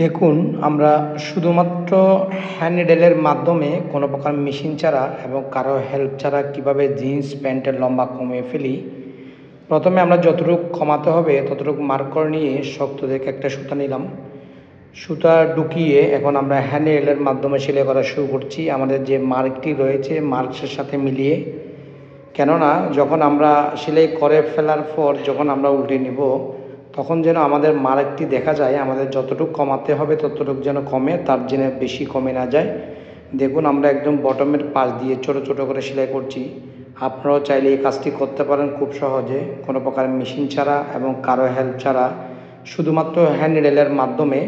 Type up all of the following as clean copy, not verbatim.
দেখুন, আমরা শুধুমাত্র হ্যান্ড নিডেলের মাধ্যমে কোনো প্রকার মেশিন ছাড়া এবং কারো হেল্প ছাড়া কীভাবে জিন্স প্যান্টের লম্বা কমিয়ে ফেলি। প্রথমে আমরা যতটুকু কমাতে হবে ততটুকু মার্ক করে নিয়ে শক্ত দেখে একটা সুতা নিলাম। সুতা ঢুকিয়ে এখন আমরা হ্যান্ড নিডেলের মাধ্যমে সেলাই করা শুরু করছি আমাদের যে মার্কটি রয়েছে মার্কসের সাথে মিলিয়ে। কেননা যখন আমরা সেলাই করে ফেলার পর যখন আমরা উল্টে নিব তখন যেন আমাদের মার্কটি দেখা যায়, আমাদের যতটুকু কমাতে হবে ততটুকু যেন কমে, তার যেন বেশি কমে না যায়। দেখুন আমরা একদম বটমের পাশ দিয়ে ছোট ছোট করে সেলাই করছি। আপনারাও চাইলে এই কাজটি করতে পারেন খুব সহজে, কোনো প্রকার মেশিন ছাড়া এবং কারো হেল্প ছাড়া, শুধুমাত্র হ্যান্ড নিডেলের মাধ্যমে।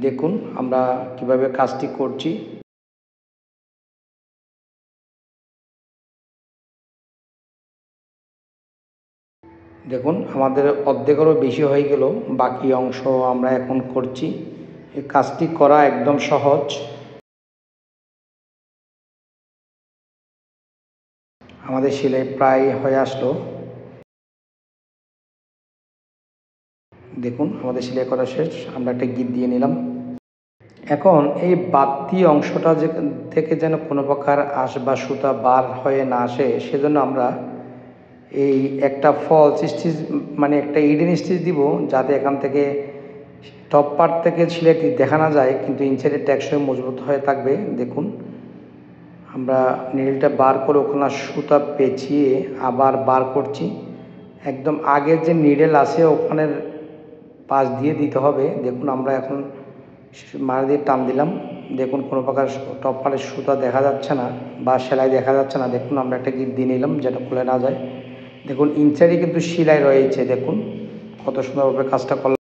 দেখুন আমরা কিভাবে কাজটি করছি। দেখুন আমাদের অর্ধেকেরও বেশি হয়ে গেল, বাকি অংশ আমরা এখন করছি। এই কাজটি করা একদম সহজ। আমাদের সেলাই প্রায় হয়ে আসলো। দেখুন আমাদের সেলাই করা শেষ, আমরা একটা গিট দিয়ে নিলাম। এখন এই বাড়তি অংশটা থেকে যেন কোনো প্রকার আঁশ বা সুতা বার হয়ে না আসে, সেজন্য আমরা এই একটা ফলস স্টিচ মানে একটা ইডেন স্টিচ দিব, যাতে এখান থেকে টপ পার্ট থেকে সেলাইটি দেখা না যায় কিন্তু ইনসাইডে টেকসই মজবুত হয়ে থাকবে। দেখুন আমরা নিডলটা বার করে ওখানে সুতা পেঁচিয়ে আবার বার করছি। একদম আগের যে নিডল আছে ওখানের পাশ দিয়ে দিতে হবে। দেখুন আমরা এখন মার দিয়ে টান দিলাম। দেখুন কোনো প্রকার টপ পার্টের সুতা দেখা যাচ্ছে না বা সেলাই দেখা যাচ্ছে না। দেখুন আমরা একটা গিট দিয়ে নিলাম যেটা খুলে না যায়। দেখুন ইনসাইডে কিন্তু সেলাই রয়েছে। দেখুন কত সুন্দরভাবে কাজটা করলাম।